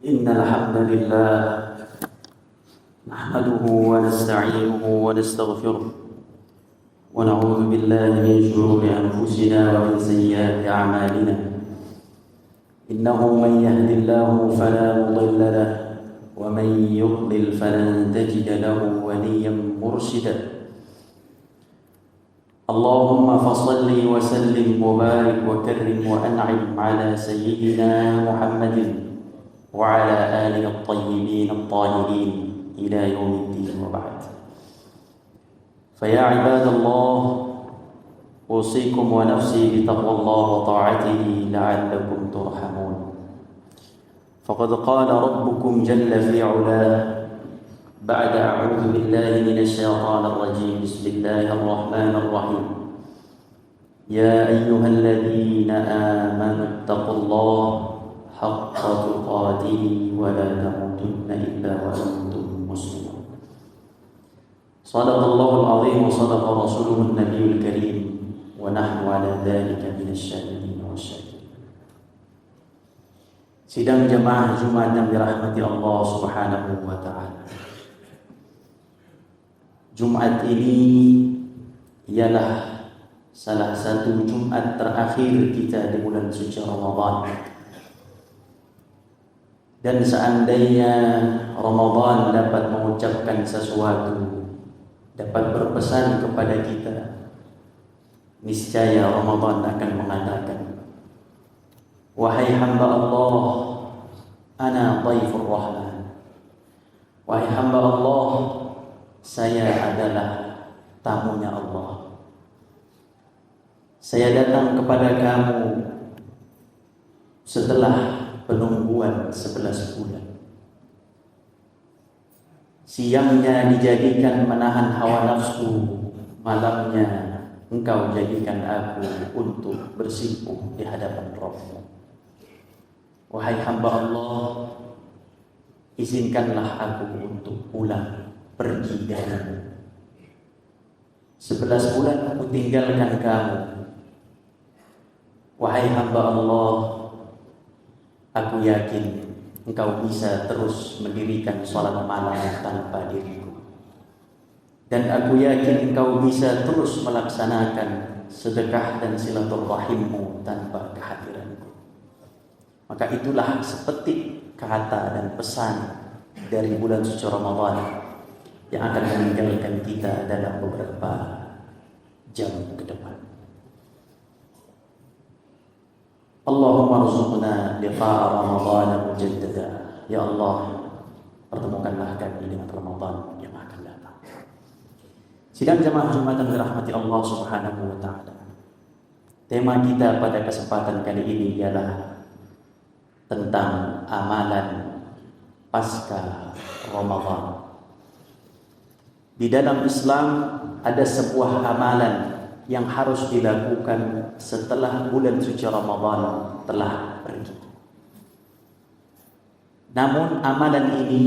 إن الحمد لله نحمده ونستعينه ونستغفره ونعوذ بالله من شرور أنفسنا ومن سيئات أعمالنا إنه من يهد الله فلا مضل له ومن يضلل فلن تجد له وليا مرشدا اللهم فصل وسلم وبارك وكرم وأنعم على سيدنا محمد وعلى آله الطيبين الطاهرين إلى يوم الدين وبعد فيا عباد الله أوصيكم ونفسي بتقوى الله وطاعته لعلكم ترحمون فقد قال ربكم جل في علاه بعد أعوذ بالله من الشيطان الرجيم بسم الله الرحمن الرحيم يا أيها الذين آمنوا اتقوا الله حق تقاته ولا تموتن إلا وأنتم مسلمون صدق الله العظيم وصدق رسوله النبي الكريم ونحن على ذلك من الشاهدين والشاكرين. Sidang jemaah Jumat yang dirahmati Allah Subhanahu wa taala. Jumat ini ialah salah satu Jumat terakhir kita di bulan suci Ramadan. Dan seandainya Ramadan dapat mengucapkan sesuatu, dapat berpesan kepada kita, niscaya Ramadan akan mengatakan, wahai hamba Allah, ana dhaifur rahman. Wahai hamba Allah, saya adalah tamunya Allah. Saya datang kepada kamu setelah penungguan 11 bulan. Siangnya dijadikan menahan hawa nafsu, malamnya engkau jadikan aku untuk bersimpuh di hadapan Rabb-Mu. Wahai hamba Allah, izinkanlah aku untuk pulang pergi darimu. 11 bulan aku tinggalkan kamu. Wahai hamba Allah, aku yakin engkau bisa terus mendirikan sholat malam tanpa diriku. Dan aku yakin engkau bisa terus melaksanakan sedekah dan silaturahimmu tanpa kehadiranku. Maka itulah sepetik kata dan pesan dari bulan suci Ramadan yang akan meninggalkan kita dalam beberapa jam ke depan. Allahumma rzuqna liqa'a Ramadan mujaddada. Ya Allah, pertemukanlah kami dengan Ramadan yang akan datang. Sidang jemaah Jumat yang dirahmati Allah Subhanahu wa taala. Tema kita pada kesempatan kali ini ialah tentang amalan pasca Ramadan. Di dalam Islam ada sebuah amalan yang harus dilakukan setelah bulan suci Ramadan telah pergi. Namun amalan ini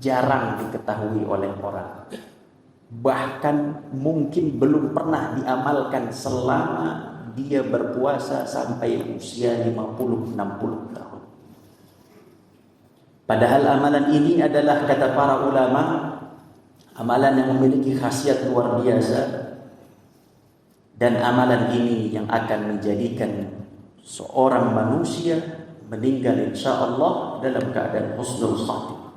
jarang diketahui oleh orang. Bahkan mungkin belum pernah diamalkan selama dia berpuasa sampai usia 50-60 tahun. Padahal amalan ini adalah, kata para ulama, amalan yang memiliki khasiat luar biasa. Dan amalan ini yang akan menjadikan seorang manusia meninggal insya Allah dalam keadaan husnul khatimah.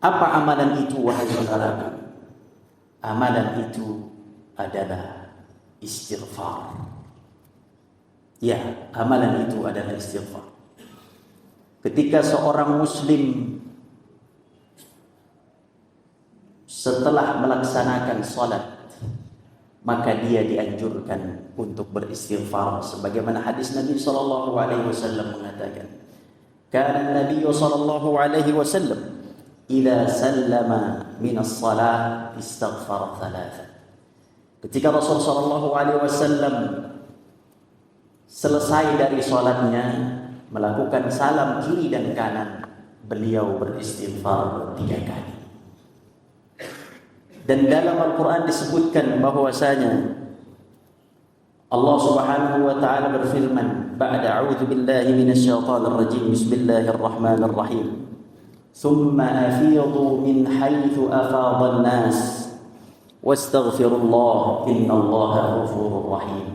Apa amalan itu, wahai saudara? Amalan itu adalah istighfar. Ya, amalan itu adalah istighfar. Ketika seorang muslim setelah melaksanakan salat, maka dia dianjurkan untuk beristighfar sebagaimana hadis Nabi sallallahu alaihi wasallam mengatakan, kana Nabi sallallahu alaihi wasallam idza sallama min as-salah istaghfara thalatha. Ketika Rasul sallallahu alaihi wasallam selesai dari salatnya, melakukan salam kiri dan kanan, beliau beristighfar 3 kali. Dan dalam Al-Quran disebutkan bahwasanya Allah Subhanahu wa taala berfirman, ba'da a'udzu billahi minasyaitonir rajim. Bismillahirrahmanirrahim. Tsumma afidhu min haitsu afadhan nas wastaghfirullah innallaha ghafurur rahim.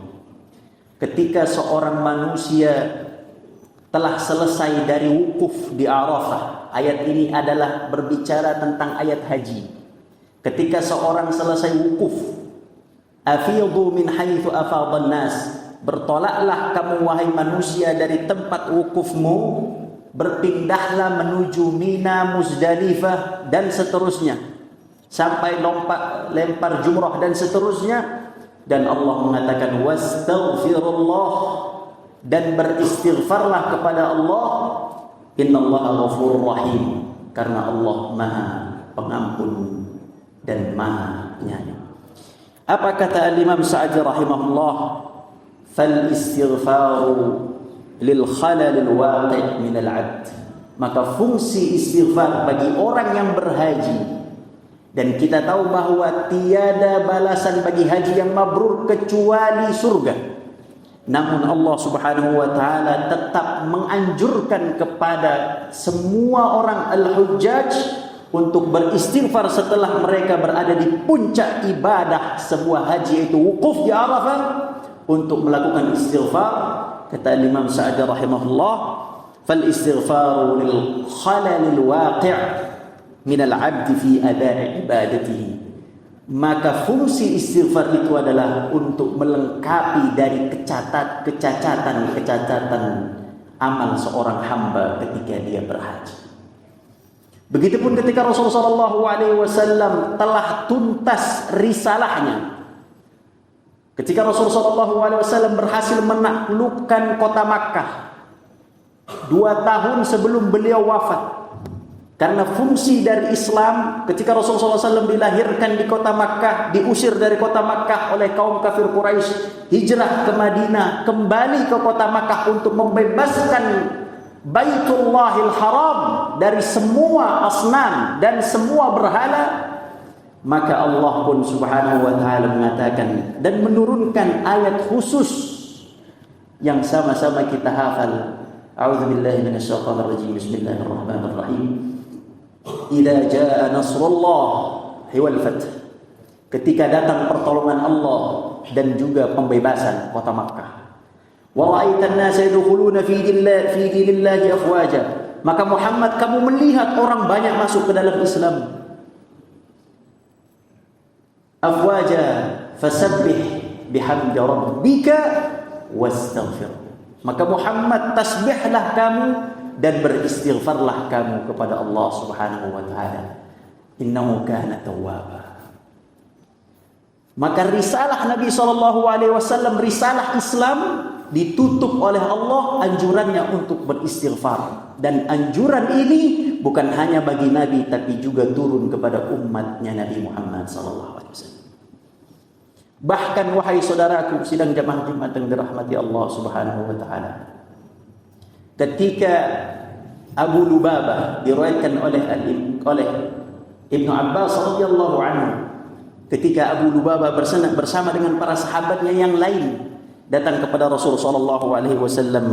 Ketika seorang manusia telah selesai dari wukuf di Arafah, ayat ini adalah berbicara tentang ayat haji. Ketika seorang selesai wukuf, afidhu min haitsu afadhan nas, bertolaklah kamu wahai manusia dari tempat wukufmu, berpindahlah menuju Mina, Muzdalifah dan seterusnya, sampai lempar jumrah dan seterusnya. Dan Allah mengatakan wastaghfirullah, dan beristighfarlah kepada Allah, innallaha ghafurur rahim, karena Allah Maha Pengampun dan Maha Penyayang. Apa kata Imam Sa'di rahimahullah? Fal istighfaru lil khalalil waqi' min al-'abd. Maka fungsi istighfar bagi orang yang berhaji, dan kita tahu bahwa tiada balasan bagi haji yang mabrur kecuali surga. Namun Allah Subhanahu wa taala tetap menganjurkan kepada semua orang al-hujjaj untuk beristighfar setelah mereka berada di puncak ibadah sebuah haji, yaitu wukuf di Arafah, untuk melakukan istighfar. Kata Imam Sa'di rahimahullah, fal istighfaru lil khalalil waqi' min al-'abdi fi ada'i ibadatihi. Maka fungsi istighfar itu adalah untuk melengkapi dari kecacatan amal seorang hamba ketika dia berhaji. Begitupun ketika Rasulullah SAW telah tuntas risalahnya, ketika Rasulullah SAW berhasil menaklukkan kota Makkah 2 tahun sebelum beliau wafat. Karena fungsi dari Islam, ketika Rasulullah SAW dilahirkan di kota Makkah, diusir dari kota Makkah oleh kaum kafir Quraisy, hijrah ke Madinah, kembali ke kota Makkah untuk membebaskan Baitullahil Haram dari semua asnam dan semua berhala. Maka Allah pun Subhanahu wa taala mengatakan dan menurunkan ayat khusus yang sama-sama kita hafal. A'udzubillahi minasyaitonir rajim. Bismillahirrahmanirrahim. Idza jaa nasrullah wal fath. Ketika datang pertolongan Allah dan juga pembebasan kota Makkah. Wa ra'aitan nasa yadkhuluna fi dinillahi afwaja. Maka Muhammad, kamu melihat orang banyak masuk ke dalam Islam. Afwaja fasabbih bihamdi rabbika wastaghfir. Maka Muhammad, tasbihlah kamu dan beristighfarlah kamu kepada Allah Subhanahu wa taala. Innahu kana tawwaba. Maka risalah Nabi SAW, risalah Islam, ditutup oleh Allah anjurannya untuk beristighfar. Dan anjuran ini bukan hanya bagi Nabi, tapi juga turun kepada umatnya Nabi Muhammad SAW. Bahkan wahai saudaraku sidang jamaah Jumat yang dirahmati Allah Subhanahu wa taala, ketika Abu Lubabah diriwayatkan oleh Ibnu Abbas radhiyallahu anhu, ketika Abu Lubabah bersama dengan para sahabatnya yang lain datang kepada Rasulullah sallallahu alaihi wasallam,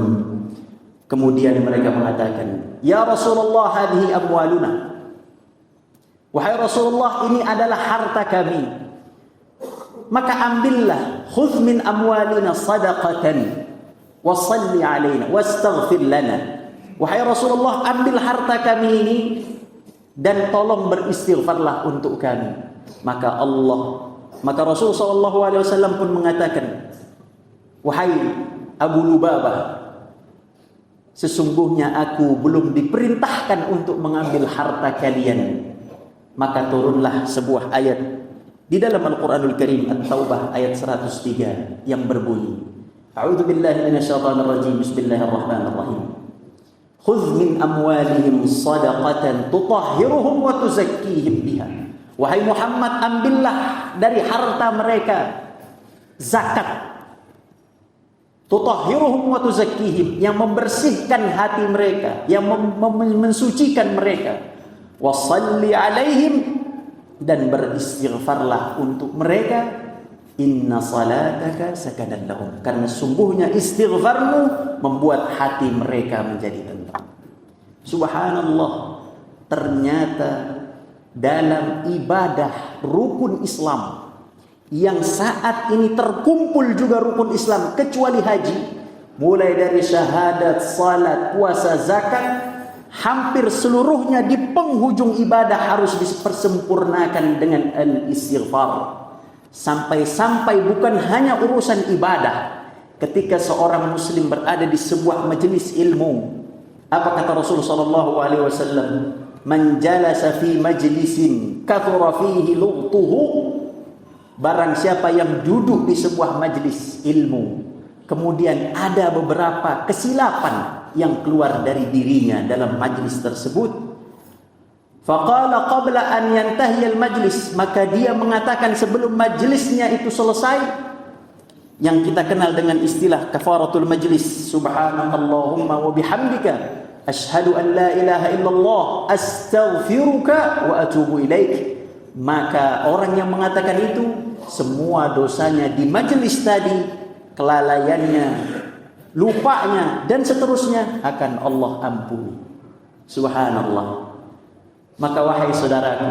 kemudian mereka mengatakan, "Ya Rasulullah, hadhihi amwaluna." Wahai Rasulullah, ini adalah harta kami. Maka ambillah, khudh min amwalina sadaqatan wa salli alaina wastaghfir lana. Wahai Rasulullah, ambil harta kami ini dan tolong beristighfarlah untuk kami. Maka Rasulullah sallallahu alaihi wasallam pun mengatakan, wahai Abu Lubabah, sesungguhnya aku belum diperintahkan untuk mengambil harta kalian. Maka turunlah sebuah ayat di dalam Al-Quranul Karim, At-Taubah ayat 103 yang berbunyi, A'udzu billahi minasyaitonir rajim. Bismillahirrahmanirrahim. Khudh min amwalihim shadaqatan tutahhiruhum wa tuzakkihim biha. Wahai Muhammad, ambillah dari harta mereka zakat. Tutahhiruhum wa tuzakkihim, yang membersihkan hati mereka, yang mensucikan mereka. Wa shalli alaihim, dan beristighfarlah untuk mereka. Inna salataka sakanan lahum. Karena sungguhnya istighfarmu membuat hati mereka menjadi tenang. Subhanallah, ternyata dalam ibadah rukun Islam yang saat ini terkumpul juga rukun Islam kecuali haji, mulai dari syahadat, salat, puasa, zakat, hampir seluruhnya di penghujung ibadah harus dipersempurnakan dengan al-istighfar. Sampai-sampai bukan hanya urusan ibadah, ketika seorang muslim berada di sebuah majelis ilmu, apa kata Rasulullah sallallahu alaihi wasallam? Man jalasa fi majlisin kathura fihi lughtuhu. Barang siapa yang duduk di sebuah majelis ilmu, kemudian ada beberapa kesilapan yang keluar dari dirinya dalam majelis tersebut, faqala qabla an yantahi al-majlis, maka dia mengatakan sebelum majelisnya itu selesai, yang kita kenal dengan istilah kafaratul majlis, subhanakallahumma wa bihamdika asyhadu an la ilaha illallah astaghfiruka wa atubu ilaik. Maka orang yang mengatakan itu, semua dosanya di majelis tadi, kelalaiannya, lupanya, dan seterusnya akan Allah ampuni. Subhanallah. Maka wahai saudaraku,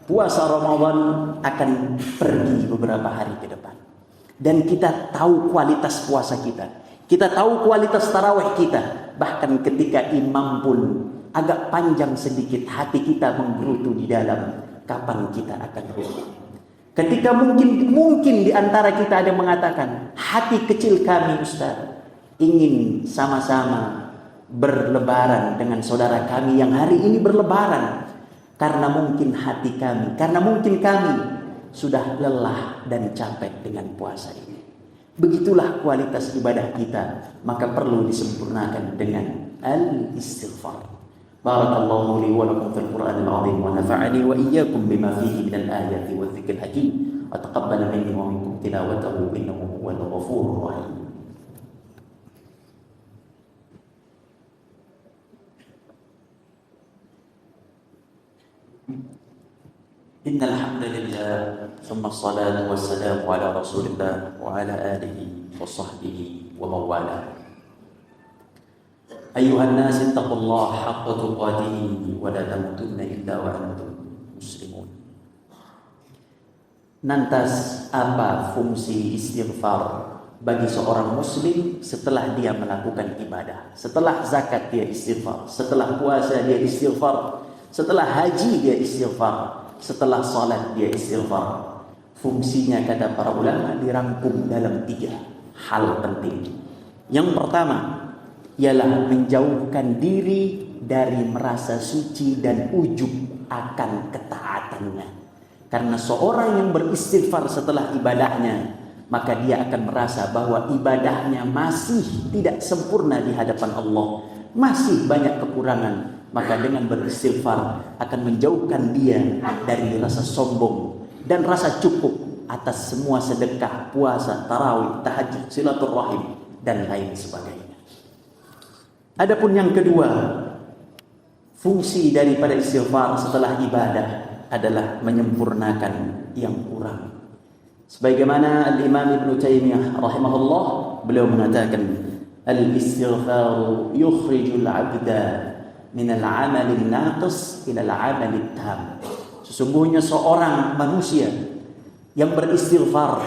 puasa Ramadan akan pergi beberapa hari ke depan. Dan kita tahu kualitas puasa kita. Kita tahu kualitas tarawih kita. Bahkan ketika imam pun agak panjang sedikit, hati kita menggerutu di dalam, kapan kita akan rukun. Ketika mungkin di antara kita ada yang mengatakan, hati kecil kami Ustaz ingin sama-sama berlebaran dengan saudara kami yang hari ini berlebaran. Karena mungkin hati kami, karena mungkin kami sudah lelah dan capek dengan puasa ini. Begitulah kualitas ibadah kita, maka perlu disempurnakan dengan al-istighfar. Barakallahu li wa lakum fil Qur'anil 'azim wa nafa'ani wa iyyakum bima fihi minal ayati wa dzikril hakim. Wa taqabbal minni wa minkum tilawatahu innahu huwal ghafurur rahim. Innal hamdalillah, thumma assalatu wassalamu ala Rasulillah wa ala alihi wa sahbihi wa mawala. Ayuhan nas ittaqullaha haqqa tuqatih wa la tamutunna illa wa antum muslimun. Lantas apa fungsi istighfar bagi seorang muslim setelah dia melakukan ibadah? Setelah zakat dia istighfar, setelah puasa dia istighfar, setelah haji dia istighfar, setelah salat dia istighfar. Fungsinya kata para ulama dirangkum dalam 3 hal penting. Yang pertama ialah menjauhkan diri dari merasa suci dan ujub akan ketaatannya. Karena seorang yang beristighfar setelah ibadahnya, maka dia akan merasa bahwa ibadahnya masih tidak sempurna di hadapan Allah, masih banyak kekurangan. Maka dengan beristighfar akan menjauhkan dia dari rasa sombong dan rasa cukup atas semua sedekah, puasa, tarawih, tahajud, silaturahim, dan lain sebagainya. Adapun yang kedua, fungsi daripada istighfar setelah ibadah adalah menyempurnakan yang kurang. Sebagaimana Al-Imam Ibn Taymiyah rahimahullah, beliau mengatakan, al-istighfaru yukhrijul 'abda min al-'amal an-naqis ila al-'amal at-tam. Sesungguhnya seorang manusia yang beristighfar,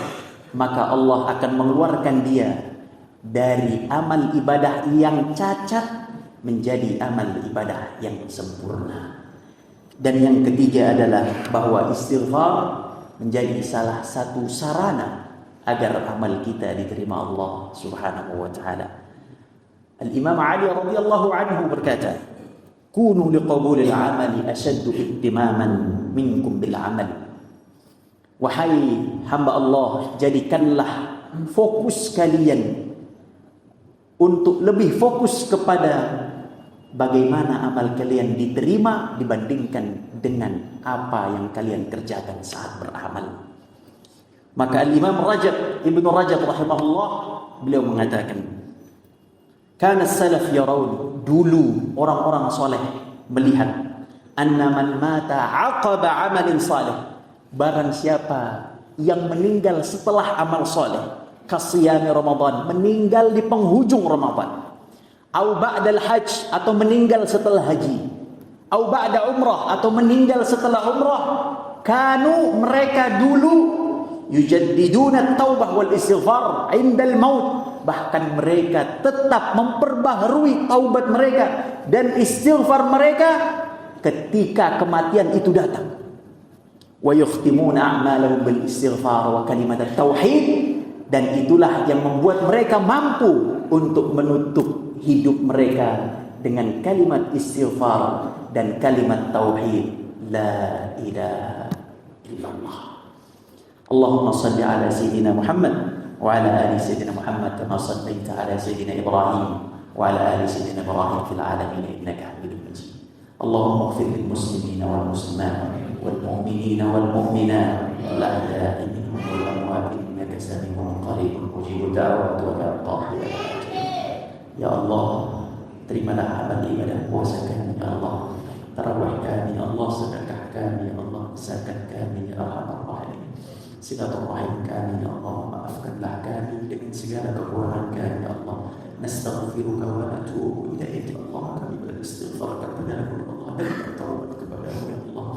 maka Allah akan mengeluarkan dia dari amal ibadah yang cacat menjadi amal ibadah yang sempurna. Dan yang ketiga adalah bahwa istighfar menjadi salah satu sarana agar amal kita diterima Allah Subhanahu wa taala. Al-Imam Ali radhiyallahu anhu berkata, "Kunu liqabulil amali ashaddu ihtimaman minkum bil amal." Wahai hamba Allah, jadikanlah fokus kalian untuk lebih fokus kepada bagaimana amal kalian diterima dibandingkan dengan apa yang kalian kerjakan saat beramal. Maka Imam Ibn Rajab rahimahullah, beliau mengatakan, kana salaf yarawun, dulu orang-orang soleh melihat, anna man mata aqaba amalin salih, barang siapa yang meninggal setelah amal soleh, kasiyami Ramadan, meninggal di penghujung Ramadan, au ba'dal hajj, atau meninggal setelah haji, au ba'da umrah, atau meninggal setelah umrah, kanu, mereka dulu, yujaddiduna taubah wal istighfar indal maut, bahkan mereka tetap memperbaharui taubat mereka dan istighfar mereka ketika kematian itu datang. Wa yukhtimuna a'malahum bil istighfar wa kalimat tauhid, dan itulah yang membuat mereka mampu untuk menutup hidup mereka dengan kalimat istighfar dan kalimat tauhid, la ilaha illallah. Allahumma salli ala sayyidina Muhammad wa ala ali sayyidina Muhammad kama sallaita ala sayyidina Ibrahim wa ala ali sayyidina Ibrahim fil alamin innaka Hamidum Majid. Allahumma ighfir lil muslimina wal muslimat wal mu'minina wal mu'minat wal ahya'i minhum wal amwat innaka sami'un qaribun mujibud da'wat wa la tahira. Ya Allah, terimalah amal ibadah puasa kami ya Allah, tarawih kami ya Allah, sedekah kami ya Allah, zakat kami ya Arhamar Rahimin, silaturahim kami ya Allah, maafkanlah kami dengan segala kekurangan kami ya Allah. Nastaghfiruka wa natubu ilaik ya Allah, kami beristighfar kepadamu ya Allah dan bertaubat kepadamu ya Allah.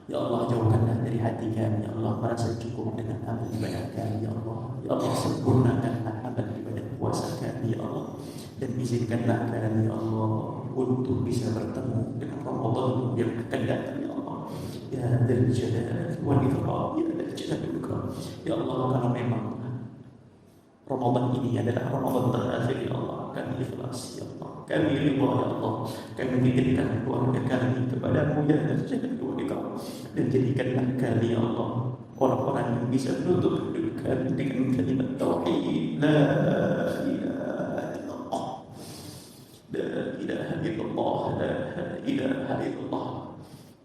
Ya Allah, jauhkanlah dari hati kami ya Allah merasa cukup dengan amal ibadah kami ya Allah. Ya Allah, sempurnakanlah amal ibadah puasa kami ya Allah, dan izinkanlah kami ya Allah untuk bisa bertemu dengan Ramadan yang akan datang ya Allah. Ya Dzal Jalali wal Ikram, ya Dzal Jalali wal Ikram. Ya Allah, kalau memang Ramadan ini adalah Ramadan terakhir ya Allah, kami ikhlas ya Allah, kami ridha ya Allah, kami titipkan keluarga kami kepadamu ya Dzal Jalali wal Ikram, dan jadikanlah kami ya Allah orang-orang yang bisa menutup hidup kami dengan kalimat tauhid, la ilaha illallah, la ilaha illallah, la ilaha illallah.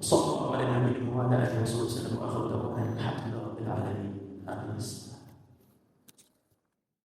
Sallallahu alaihi wa sallam wa ala alihi wa sahbihi wa sallam. Alhamdulillahirabbil alamin. Amin.